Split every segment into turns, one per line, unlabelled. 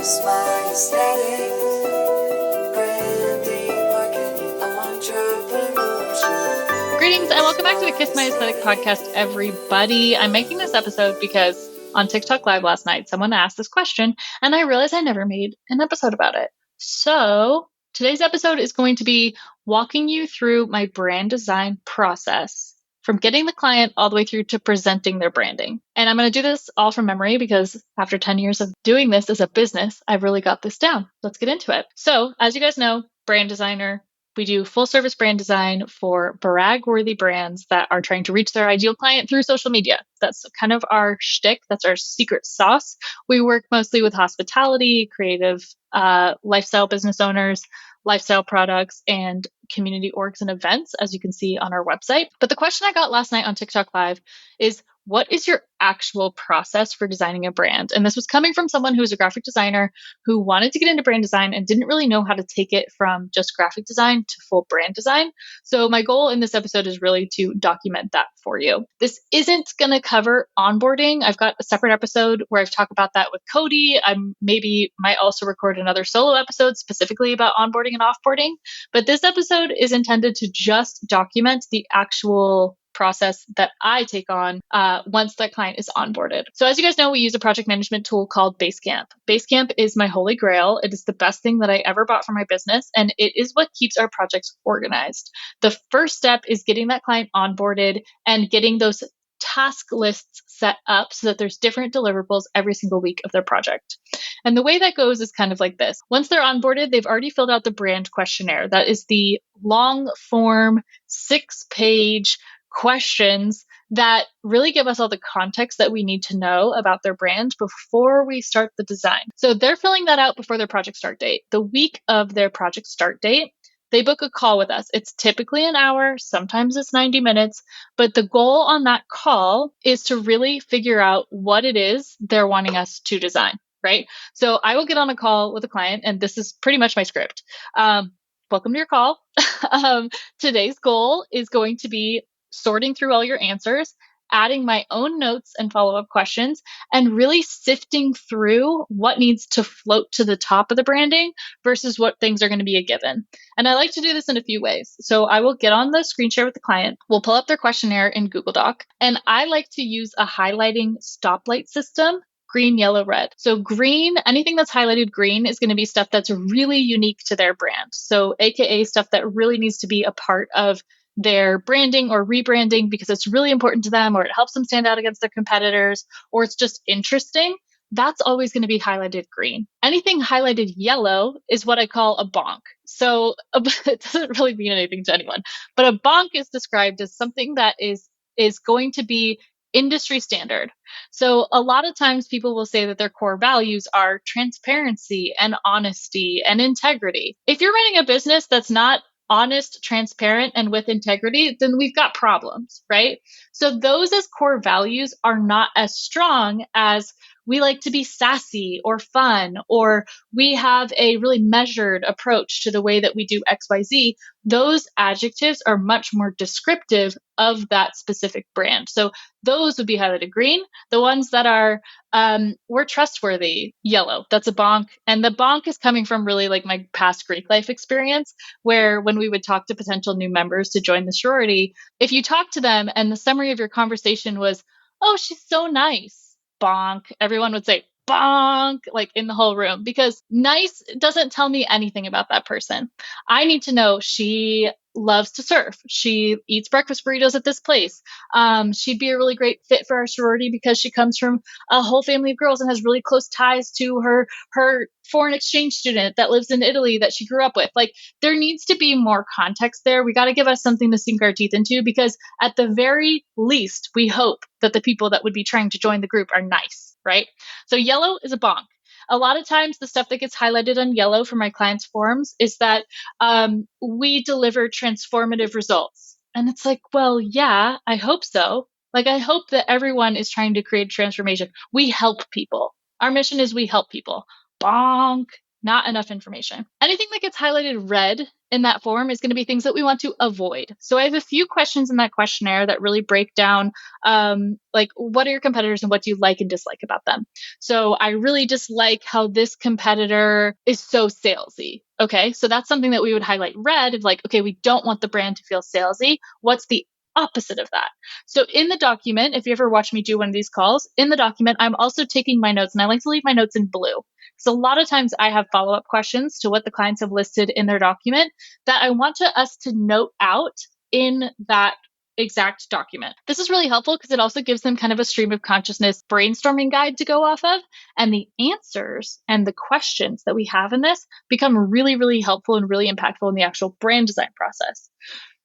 Smart aesthetics, branding, marketing, entrepreneurship.
Greetings and welcome back to the Kiss My Aesthetic podcast, everybody. I'm making this episode because on TikTok Live last night, someone asked this question and I realized I never made an episode about it. So today's episode is going to be walking you through my brand design process from getting the client all the way through to presenting their branding. And I'm going to do this all from memory because after 10 years of doing this as a business, I've really got this down. Let's get into it. So as you guys know, brand designer, we do full service brand design for brag worthy brands that are trying to reach their ideal client through social media. That's kind of our shtick. That's our secret sauce. We work mostly with hospitality, creative, lifestyle business owners, lifestyle products, and community orgs and events, as you can see on our website. But the question I got last night on TikTok Live is, what is your actual process for designing a brand? And this was coming from someone who was a graphic designer who wanted to get into brand design and didn't really know how to take it from just graphic design to full brand design. So my goal in this episode is really to document that for you. This isn't going to cover onboarding. I've got a separate episode where I've talked about that with Cody. I maybe might also record another solo episode specifically about onboarding and offboarding. But this episode is intended to just document the actual process that I take on once that client is onboarded. So as you guys know, we use a project management tool called Basecamp. Basecamp is my holy grail. It is the best thing that I ever bought for my business, and it is what keeps our projects organized. The first step is getting that client onboarded and getting those task lists set up so that there's different deliverables every single week of their project. And the way that goes is kind of like this. Once they're onboarded, they've already filled out the brand questionnaire. That is the long form, 6-page questions that really give us all the context that we need to know about their brand before we start the design. So they're filling that out before their project start date. The week of their project start date, they book a call with us. It's typically an hour, sometimes it's 90 minutes, but the goal on that call is to really figure out what it is they're wanting us to design, right? So I will get on a call with a client, and this is pretty much my script. Welcome to your call. Today's goal is going to be sorting through all your answers, adding my own notes and follow-up questions, and really sifting through what needs to float to the top of the branding versus what things are going to be a given. And I like to do this in a few ways. So I will get on the screen share with the client. We'll pull up their questionnaire in Google Doc. And I like to use a highlighting stoplight system. Green, yellow, red. So green, anything that's highlighted green is going to be stuff that's really unique to their brand. So AKA stuff that really needs to be a part of their branding or rebranding because it's really important to them, or it helps them stand out against their competitors, or it's just interesting. That's always going to be highlighted green. Anything highlighted yellow is what I call a bonk. So it doesn't really mean anything to anyone, but a bonk is described as something that is going to be industry standard. So a lot of times people will say that their core values are transparency and honesty and integrity. If you're running a business that's not honest, transparent, and with integrity, then we've got problems, right? So those as core values are not as strong as we like to be sassy or fun, or we have a really measured approach to the way that we do XYZ. Those adjectives are much more descriptive of that specific brand. So those would be highlighted green. The ones that are, we're trustworthy, yellow, that's a bonk. And the bonk is coming from really like my past Greek life experience, where when we would talk to potential new members to join the sorority, if you talk to them and the summary of your conversation was, oh, she's so nice, bonk, everyone would say bonk, like in the whole room, because nice doesn't tell me anything about that person. I need to know she loves to surf. She eats breakfast burritos at this place. She'd be a really great fit for our sorority because she comes from a whole family of girls and has really close ties to her foreign exchange student that lives in Italy that she grew up with. Like, there needs to be more context there. We got to give us something to sink our teeth into, because at the very least, we hope that the people that would be trying to join the group are nice, right? So yellow is a bonk. A lot of times the stuff that gets highlighted on yellow for my clients' forums is that we deliver transformative results. And it's like, well, yeah, I hope so. Like, I hope that everyone is trying to create transformation. We help people. Our mission is we help people. Bonk. not enough information. Anything that gets highlighted red in that form is going to be things that we want to avoid. So I have a few questions in that questionnaire that really break down like what are your competitors and what do you like and dislike about them. So I really dislike how this competitor is so salesy. Okay, so that's something that we would highlight red of like, okay, we don't want the brand to feel salesy. What's the opposite of that? So in the document, if you ever watch me do one of these calls, in the document, I'm also taking my notes and I like to leave my notes in blue. So a lot of times I have follow-up questions to what the clients have listed in their document that I want us to note out in that exact document. This is really helpful because it also gives them kind of a stream of consciousness brainstorming guide to go off of. And the answers and the questions that we have in this become really, really helpful and really impactful in the actual brand design process.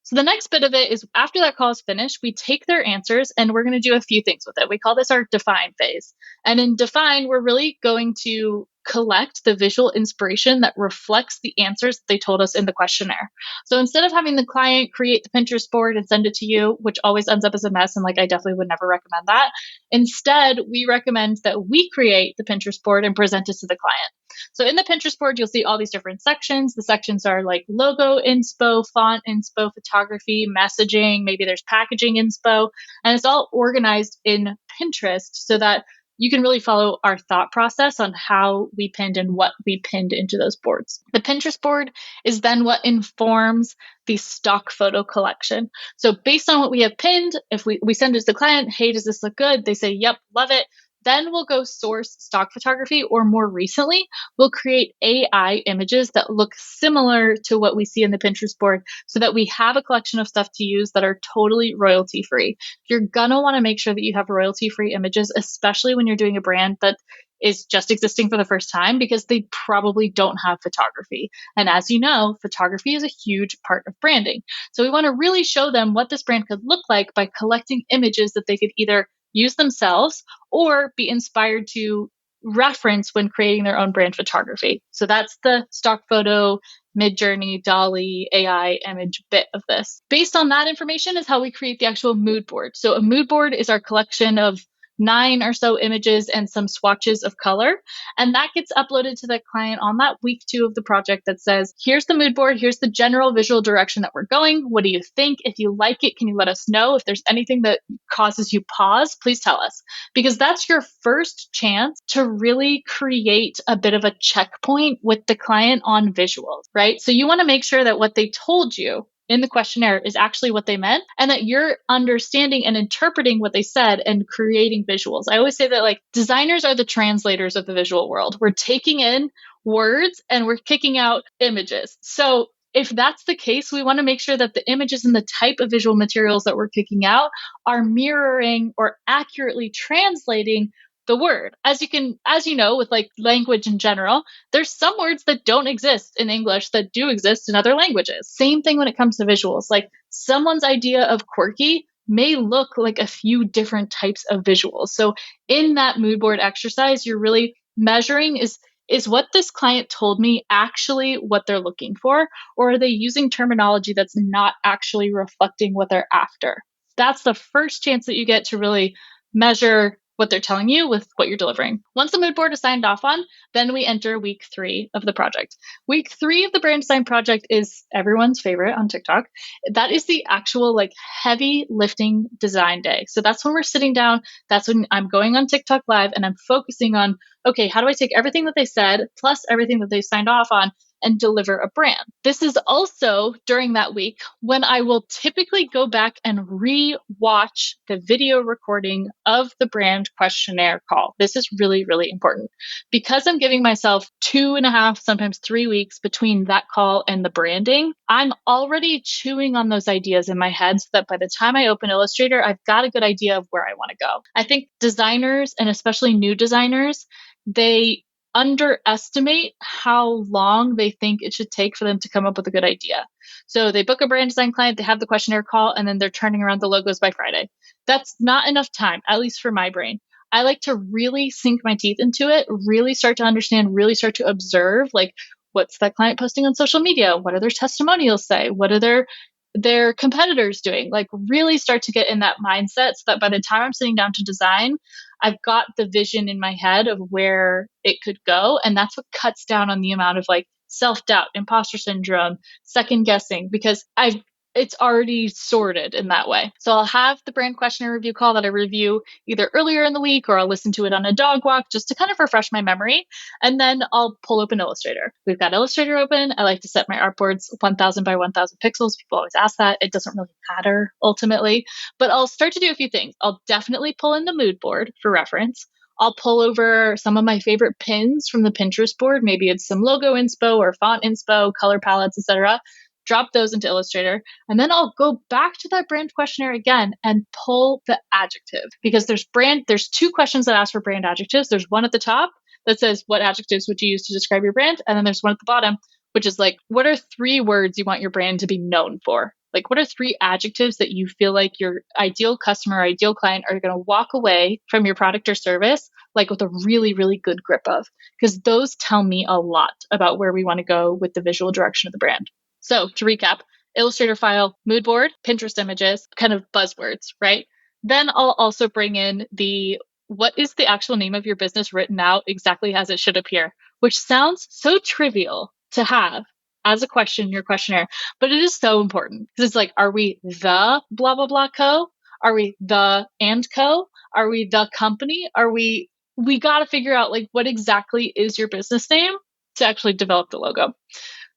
So the next bit of it is after that call is finished, we take their answers and we're going to do a few things with it. We call this our define phase. And in define, we're really going to collect the visual inspiration that reflects the answers that they told us in the questionnaire. So instead of having the client create the Pinterest board and send it to you, which always ends up as a mess, and like I definitely would never recommend that, instead, we recommend that we create the Pinterest board and present it to the client. So in the Pinterest board, you'll see all these different sections. The sections are like logo inspo, font inspo, photography, messaging, maybe there's packaging inspo, and it's all organized in Pinterest so that you can really follow our thought process on how we pinned and what we pinned into those boards. The Pinterest board is then what informs the stock photo collection. So based on what we have pinned, if we send it to the client, hey, does this look good? They say, yep, love it. Then we'll go source stock photography, or more recently, we'll create AI images that look similar to what we see in the Pinterest board so that we have a collection of stuff to use that are totally royalty free. You're gonna wanna make sure that you have royalty free images, especially when you're doing a brand that is just existing for the first time because they probably don't have photography. And as you know, photography is a huge part of branding. So we wanna really show them what this brand could look like by collecting images that they could either use themselves or be inspired to reference when creating their own brand photography. So that's the stock photo, Midjourney, Dolly, AI image bit of this. Based on that information is how we create the actual mood board. So a mood board is our collection of 9 or so images and some swatches of color. And that gets uploaded to the client on that week 2 of the project that says, here's the mood board, here's the general visual direction that we're going. What do you think? If you like it, can you let us know? If there's anything that causes you pause, please tell us. Because that's your first chance to really create a bit of a checkpoint with the client on visuals, right? So you want to make sure that what they told you in the questionnaire is actually what they meant and that you're understanding and interpreting what they said and creating visuals. I always say that like designers are the translators of the visual world. We're taking in words and we're kicking out images. So if that's the case, we want to make sure that the images and the type of visual materials that we're kicking out are mirroring or accurately translating the word. As you know, with like language in general, there's some words that don't exist in English that do exist in other languages. Same thing when it comes to visuals. Like someone's idea of quirky may look like a few different types of visuals. So in that mood board exercise, you're really measuring is what this client told me actually what they're looking for, or are they using terminology that's not actually reflecting what they're after? That's the first chance that you get to really measure what they're telling you with what you're delivering. Once the mood board is signed off on, then we enter week 3 of the project. Week 3 of the brand design project is everyone's favorite on TikTok. That is the actual like heavy lifting design day. So that's when we're sitting down. That's when I'm going on TikTok live and I'm focusing on, okay, how do I take everything that they said plus everything that they signed off on and deliver a brand? This is also during that week when I will typically go back and re-watch the video recording of the brand questionnaire call. This is really, really important because I'm giving myself 2.5, sometimes 3 weeks between that call and the branding. I'm already chewing on those ideas in my head so that by the time I open Illustrator, I've got a good idea of where I want to go. I think designers, and especially new designers, they underestimate how long they think it should take for them to come up with a good idea. So they book a brand design client, they have the questionnaire call, and then they're turning around the logos by Friday. That's not enough time, at least for my brain. I like to really sink my teeth into it, really start to understand, really start to observe, like, what's that client posting on social media? What are their testimonials say? What are their competitors doing? Like really start to get in that mindset so that by the time I'm sitting down to design, I've got the vision in my head of where it could go. And that's what cuts down on the amount of like self-doubt, imposter syndrome, second guessing, because it's already sorted in that way. So I'll have the brand questionnaire review call that I review either earlier in the week, or I'll listen to it on a dog walk just to kind of refresh my memory. And then I'll pull open Illustrator. We've got Illustrator open. I like to set my artboards 1000 by 1000 pixels. People always ask that. It doesn't really matter ultimately, but I'll start to do a few things. I'll definitely pull in the mood board for reference. I'll pull over some of my favorite pins from the Pinterest board. Maybe it's some logo inspo or font inspo, color palettes, etc. Drop those into Illustrator. And then I'll go back to that brand questionnaire again and pull the adjective, because there's two questions that ask for brand adjectives. There's one at the top that says, what adjectives would you use to describe your brand? And then there's one at the bottom, which is like, what are 3 words you want your brand to be known for? Like, what are 3 adjectives that you feel like your ideal customer, ideal client are going to walk away from your product or service like with a really, really good grip of? Because those tell me a lot about where we want to go with the visual direction of the brand. So to recap, Illustrator file, mood board, Pinterest images, kind of buzzwords, right? Then I'll also bring in what is the actual name of your business written out exactly as it should appear, which sounds so trivial to have as a question in your questionnaire, but it is so important because it's like, are we the blah, blah, blah co? Are we the and co? Are we the company? We got to figure out like what exactly is your business name to actually develop the logo.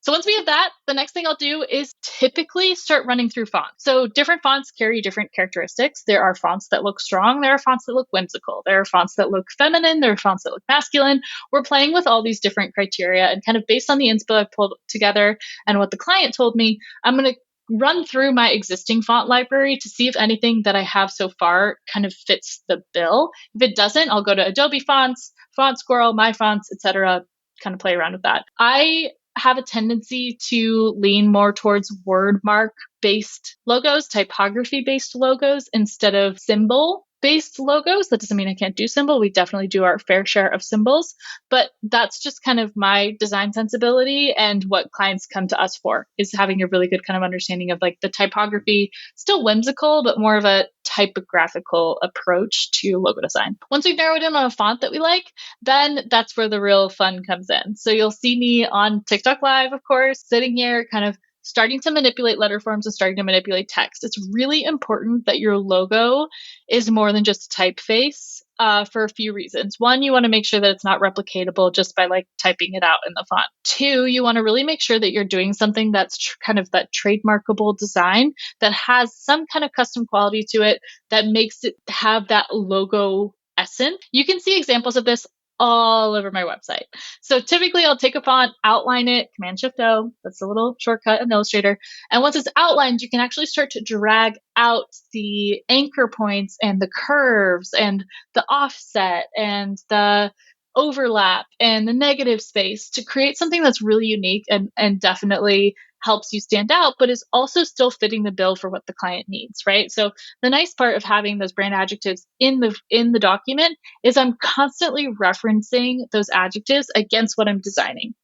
So once we have that, the next thing I'll do is typically start running through fonts. So different fonts carry different characteristics. There are fonts that look strong. There are fonts that look whimsical. There are fonts that look feminine. There are fonts that look masculine. We're playing with all these different criteria, and kind of based on the inspo I've pulled together and what the client told me, I'm going to run through my existing font library to see if anything that I have so far kind of fits the bill. If it doesn't, I'll go to Adobe Fonts, Font Squirrel, My Fonts, etc. Kind of play around with that. I have a tendency to lean more towards word mark based logos, typography based logos instead of symbol based logos. That doesn't mean I can't do symbol. We definitely do our fair share of symbols, but that's just kind of my design sensibility, and what clients come to us for is having a really good kind of understanding of like the typography, still whimsical, but more of a typographical approach to logo design. Once we've narrowed in on a font that we like, then that's where the real fun comes in. So you'll see me on TikTok Live, of course, sitting here kind of starting to manipulate letter forms and starting to manipulate text. It's really important that your logo is more than just a typeface for a few reasons. One, you want to make sure that it's not replicatable just by like typing it out in the font. 2, you want to really make sure that you're doing something that's kind of that trademarkable design that has some kind of custom quality to it that makes it have that logo essence. You can see examples of this all over my website. So typically I'll take a font, outline it, Command-Shift-O, that's a little shortcut in Illustrator. And once it's outlined, you can actually start to drag out the anchor points and the curves and the offset and the overlap and the negative space to create something that's really unique and definitely helps you stand out, but is also still fitting the bill for what the client needs, right? So the nice part of having those brand adjectives in the document is I'm constantly referencing those adjectives against what I'm designing.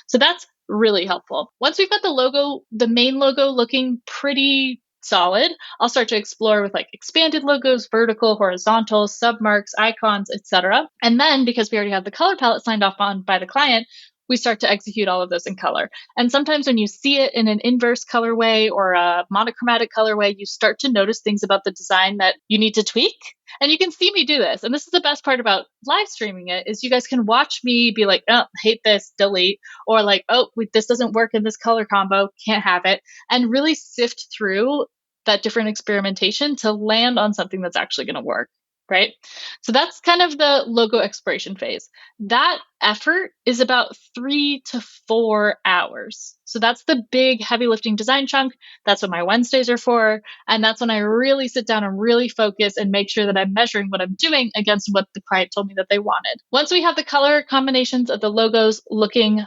So that's really helpful. Once we've got the logo, the main logo looking pretty solid, I'll start to explore with like expanded logos, vertical, horizontal, submarks, icons, etc. And then because we already have the color palette signed off on by the client, we start to execute all of those in color. And sometimes when you see it in an inverse colorway or a monochromatic colorway, you start to notice things about the design that you need to tweak. And you can see me do this. And this is the best part about live streaming it, is you guys can watch me be like, oh, hate this, delete, or like, oh, this doesn't work in this color combo, can't have it, and really sift through that different experimentation to land on something that's actually going to work. Right? So that's kind of the logo exploration phase. That effort is about 3 to 4 hours. So that's the big heavy lifting design chunk. That's what my Wednesdays are for. And that's when I really sit down and really focus and make sure that I'm measuring what I'm doing against what the client told me that they wanted. Once we have the color combinations of the logos looking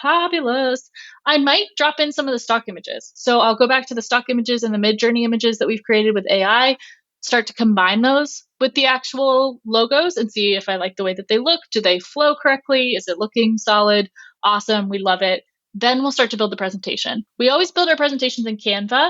fabulous, I might drop in some of the stock images. So I'll go back to the stock images and the mid-journey images that we've created with AI, start to combine those with the actual logos and see if I like the way that they look. Do they flow correctly? Is it looking solid? Awesome. We love it. Then we'll start to build the presentation. We always build our presentations in Canva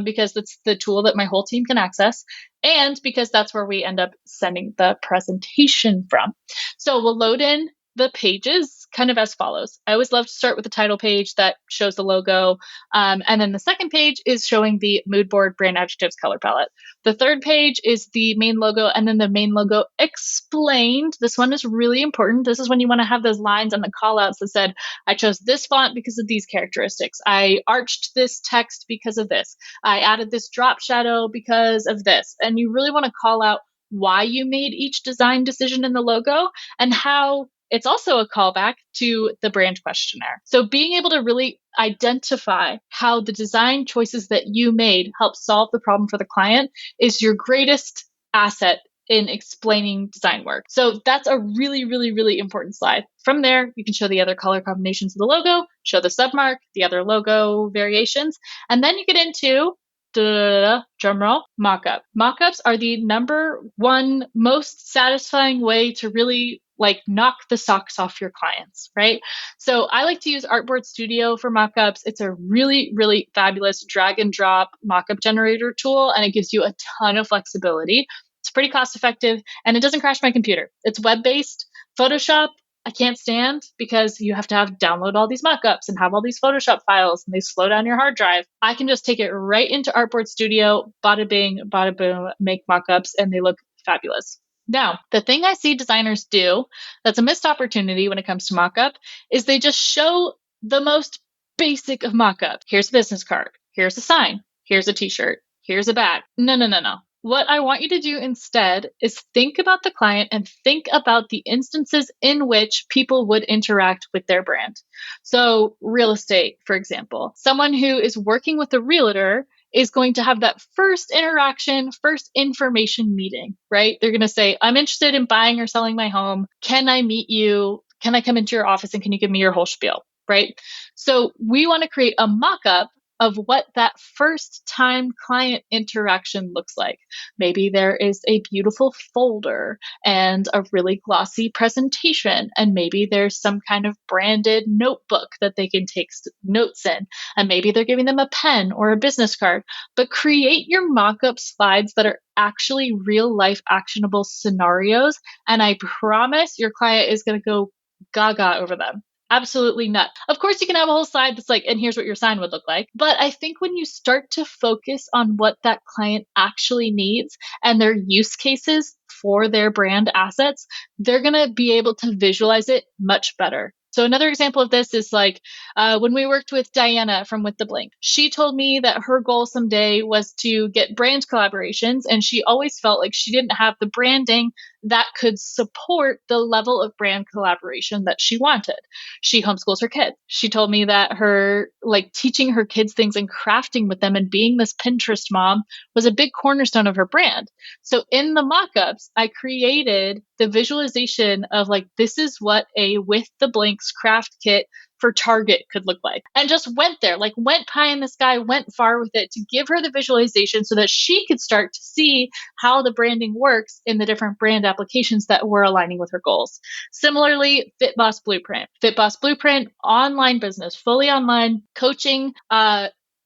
because that's the tool that my whole team can access. and because that's where we end up sending the presentation from. So we'll load in the pages kind of as follows. I always love to start with the title page that shows the logo. And then the second page is showing the mood board, brand adjectives, color palette. The third page is the main logo, and then the main logo explained. This one is really important. This is when you want to have those lines on the call outs that said, I chose this font because of these characteristics. I arched this text because of this. I added this drop shadow because of this. And you really want to call out why you made each design decision in the logo and how it's also a callback to the brand questionnaire. So being able to really identify how the design choices that you made help solve the problem for the client is your greatest asset in explaining design work. So that's a really, really, really important slide. From there, you can show the other color combinations of the logo, show the submark, the other logo variations, and then you get into drumroll, mockup. Mockups are the number one most satisfying way to really knock the socks off your clients, right? So I like to use Artboard Studio for mockups. It's a really, really fabulous drag and drop mockup generator tool, and it gives you a ton of flexibility. It's pretty cost effective, and it doesn't crash my computer. It's web-based. Photoshop, I can't stand because you have to download all these mockups and have all these Photoshop files and they slow down your hard drive. I can just take it right into Artboard Studio, bada bing, bada boom, make mockups, and they look fabulous. Now, the thing I see designers do that's a missed opportunity when it comes to mockup is they just show the most basic of mockup. Here's a business card. Here's a sign. Here's a t-shirt. Here's a bag. No, no, no, no. What I want you to do instead is think about the client and think about the instances in which people would interact with their brand. So real estate, for example, someone who is working with a realtor is going to have that first interaction, first information meeting, right? They're going to say, I'm interested in buying or selling my home. Can I meet you? Can I come into your office and can you give me your whole spiel, right? So we want to create a mock-up of what that first time client interaction looks like. Maybe there is a beautiful folder and a really glossy presentation, and maybe there's some kind of branded notebook that they can take notes in, and maybe they're giving them a pen or a business card. But create your mock-up slides that are actually real life actionable scenarios, and I promise your client is going to go gaga over them. Absolutely not. Of course, you can have a whole slide that's like, and here's what your sign would look like. But I think when you start to focus on what that client actually needs and their use cases for their brand assets, they're going to be able to visualize it much better. So another example of this is when we worked with Diana from With the Blink. She told me that her goal someday was to get brand collaborations, and she always felt like she didn't have the branding that could support the level of brand collaboration that she wanted. She homeschools her kids. She told me that her teaching her kids things and crafting with them and being this Pinterest mom was a big cornerstone of her brand. So in the mock-ups, I created the visualization of this is what a With the Blinks craft kit for Target could look like, and just went there, went pie in the sky, went far with it to give her the visualization so that she could start to see how the branding works in the different brand applications that were aligning with her goals. Similarly, FitBoss Blueprint. FitBoss Blueprint, online business, fully online coaching,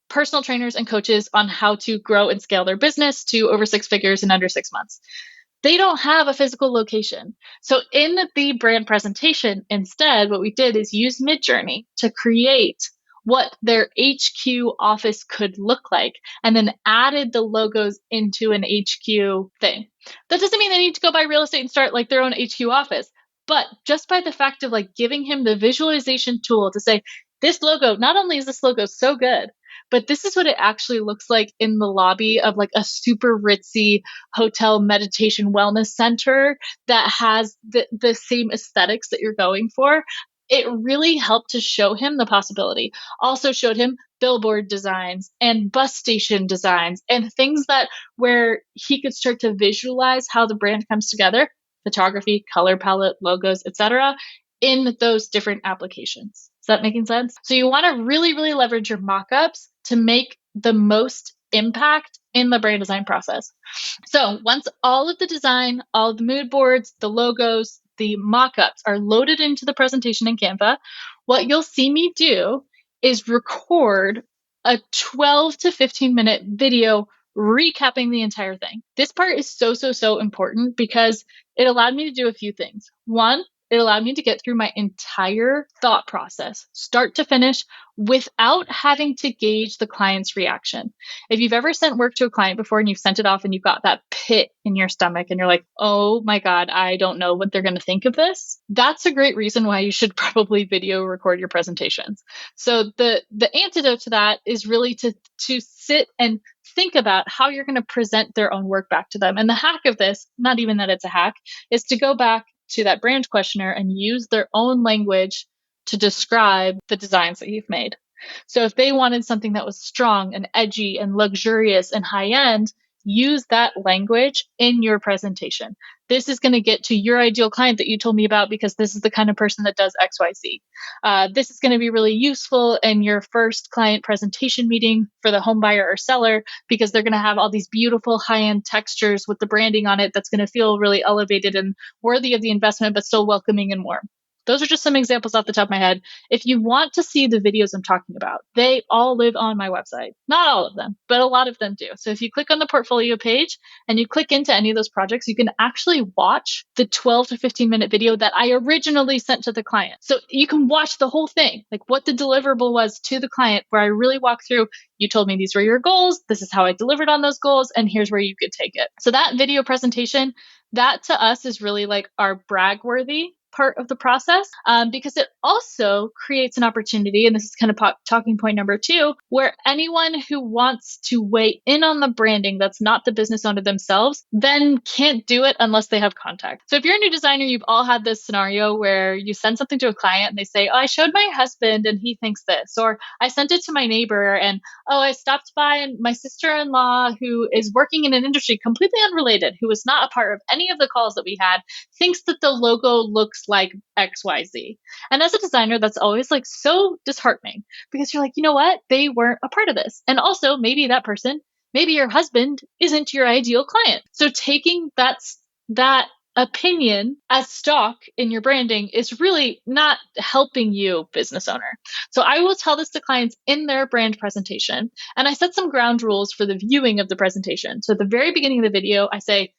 personal trainers and coaches on how to grow and scale their business to over 6 figures in under 6 months. They don't have a physical location. So in the brand presentation, instead, what we did is use Midjourney to create what their HQ office could look like, and then added the logos into an HQ thing. That doesn't mean they need to go buy real estate and start their own HQ office, but just by the fact of giving him the visualization tool to say, this logo, not only is this logo so good, but this is what it actually looks like in the lobby of a super ritzy hotel meditation wellness center that has the same aesthetics that you're going for. It really helped to show him the possibility. Also showed him billboard designs and bus station designs and things where he could start to visualize how the brand comes together, photography, color palette, logos, etc., in those different applications. Is that making sense? So you want to really, really leverage your mock-ups to make the most impact in the brand design process. So once all of the design, all of the mood boards, the logos, the mock-ups are loaded into the presentation in Canva, what you'll see me do is record a 12 to 15 minute video recapping the entire thing. This part is so important because it allowed me to do a few things. One, it allowed me to get through my entire thought process, start to finish, without having to gauge the client's reaction. If you've ever sent work to a client before and you've sent it off and you've got that pit in your stomach and you're like, oh my God, I don't know what they're going to think of this. That's a great reason why you should probably video record your presentations. So the antidote to that is really to sit and think about how you're going to present their own work back to them. And the hack of this, not even that it's a hack, is to go back to that brand questionnaire and use their own language to describe the designs that you've made. So if they wanted something that was strong and edgy and luxurious and high end, use that language in your presentation. This is going to get to your ideal client that you told me about because this is the kind of person that does XYZ. This is going to be really useful in your first client presentation meeting for the home buyer or seller because they're going to have all these beautiful high-end textures with the branding on it that's going to feel really elevated and worthy of the investment, but still welcoming and warm. Those are just some examples off the top of my head. If you want to see the videos I'm talking about, they all live on my website. Not all of them, but a lot of them do. So if you click on the portfolio page and you click into any of those projects, you can actually watch the 12 to 15-minute video that I originally sent to the client. So you can watch the whole thing, like what the deliverable was to the client, where I really walk through, you told me these were your goals, this is how I delivered on those goals, and here's where you could take it. So that video presentation, that to us is really like our brag-worthy part of the process, because it also creates an opportunity, and this is kind of talking point number 2, where anyone who wants to weigh in on the branding that's not the business owner themselves then can't do it unless they have contact. So if you're a new designer, you've all had this scenario where you send something to a client and they say, oh, I showed my husband and he thinks this, or I sent it to my neighbor and oh, I stopped by and my sister-in-law who is working in an industry completely unrelated, who was not a part of any of the calls that we had, thinks that the logo looks like XYZ. And as a designer, that's always like so disheartening because you're like, you know what? They weren't a part of this. And also maybe that person, maybe your husband isn't your ideal client. So taking that opinion as stock in your branding is really not helping you, business owner. So I will tell this to clients in their brand presentation. And I set some ground rules for the viewing of the presentation. So at the very beginning of the video, I say,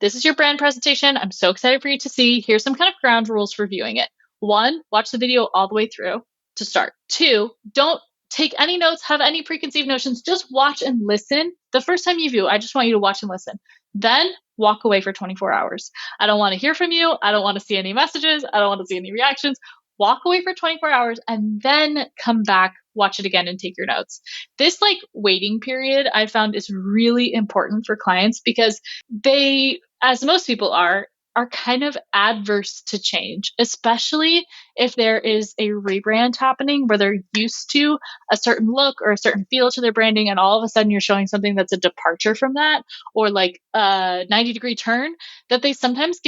this is your brand presentation. I'm so excited for you to see. Here's some kind of ground rules for viewing it. 1, watch the video all the way through to start. 2, don't take any notes, have any preconceived notions. Just watch and listen. The first time you view, I just want you to watch and listen. Then walk away for 24 hours. I don't want to hear from you. I don't want to see any messages. I don't want to see any reactions. Walk away for 24 hours and then come back, watch it again and take your notes. This like waiting period I found is really important for clients because they, as most people are kind of adverse to change, especially if there is a rebrand happening where they're used to a certain look or a certain feel to their branding. And all of a sudden you're showing something that's a departure from that, or like a 90-degree turn, that they sometimes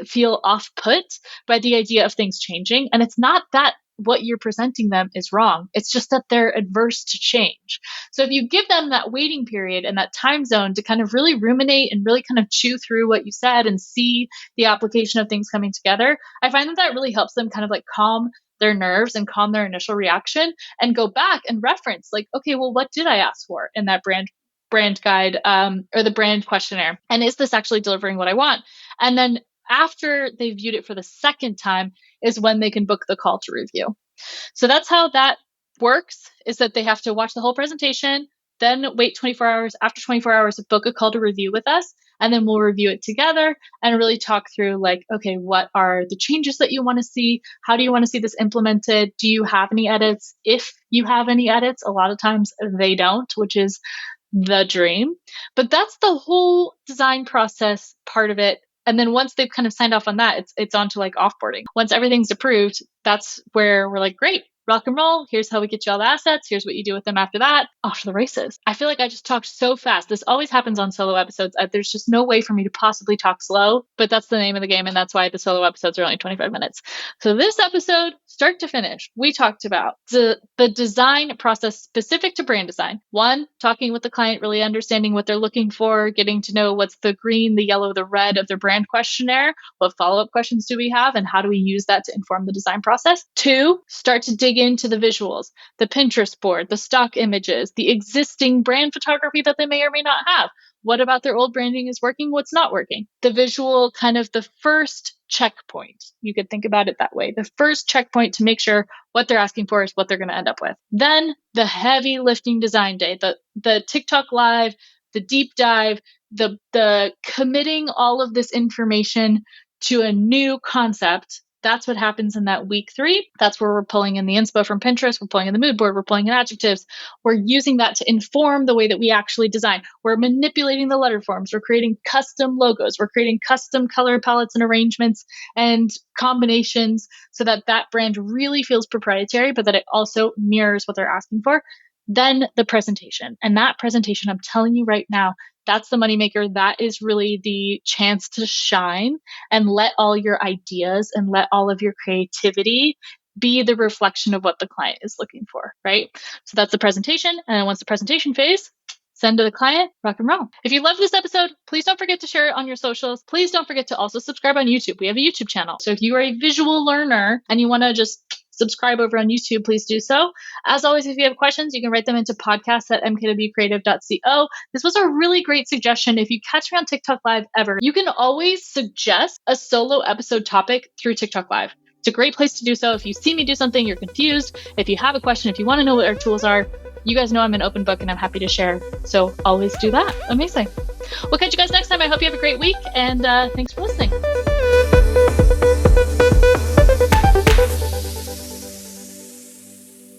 feel off put by the idea of things changing. And it's not that what you're presenting them is wrong. It's just that they're adverse to change. So if you give them that waiting period and that time zone to kind of really ruminate and really kind of chew through what you said and see the application of things coming together, I find that really helps them kind of like calm their nerves and calm their initial reaction and go back and reference like, okay, well, what did I ask for in that brand guide or the brand questionnaire? And is this actually delivering what I want? And then after they viewed it for the second time is when they can book the call to review. So that's how that works, is that they have to watch the whole presentation, then wait 24 hours. After 24 hours, book a call to review with us, and then we'll review it together and really talk through like, okay, what are the changes that you want to see? How do you want to see this implemented? Do you have any edits? If you have any edits, a lot of times they don't, which is the dream. But that's the whole design process part of it. And then once they've kind of signed off on that, it's on to like offboarding. Once everything's approved, that's where we're like, great, rock and roll. Here's how we get you all the assets. Here's what you do with them after that. Off to the races. I feel like I just talked so fast. This always happens on solo episodes. There's just no way for me to possibly talk slow, but that's the name of the game. And that's why the solo episodes are only 25 minutes. So this episode, start to finish, we talked about the design process specific to brand design. One, talking with the client, really understanding what they're looking for, getting to know what's the green, the yellow, the red of their brand questionnaire. What follow-up questions do we have, and how do we use that to inform the design process? Two, start to dig into the visuals, the Pinterest board, the stock images, the existing brand photography that they may or may not have. What about their old branding is working? What's not working? The visual, kind of the first checkpoint. You could think about it that way. The first checkpoint to make sure what they're asking for is what they're going to end up with. Then the heavy lifting design day, the TikTok live, the deep dive, the committing all of this information to a new concept. That's what happens in that week 3. That's where we're pulling in the inspo from Pinterest. We're pulling in the mood board. We're pulling in adjectives. We're using that to inform the way that we actually design. We're manipulating the letter forms. We're creating custom logos. We're creating custom color palettes and arrangements and combinations so that that brand really feels proprietary, but that it also mirrors what they're asking for. Then the presentation. And that presentation, I'm telling you right now, that's the moneymaker. That is really the chance to shine and let all your ideas and let all of your creativity be the reflection of what the client is looking for, right? So that's the presentation. And then once the presentation phase, send to the client, rock and roll. If you love this episode, please don't forget to share it on your socials. Please don't forget to also subscribe on YouTube. We have a YouTube channel. So if you are a visual learner and you want to just subscribe over on YouTube, please do so. As always, if you have questions, you can write them into podcast@mkwcreative.co. This was a really great suggestion. If you catch me on TikTok Live ever, you can always suggest a solo episode topic through TikTok Live. It's a great place to do so. If you see me do something, you're confused, if you have a question, if you want to know what our tools are, you guys know I'm an open book and I'm happy to share. So always do that. Amazing. We'll catch you guys next time. I hope you have a great week, and thanks for listening.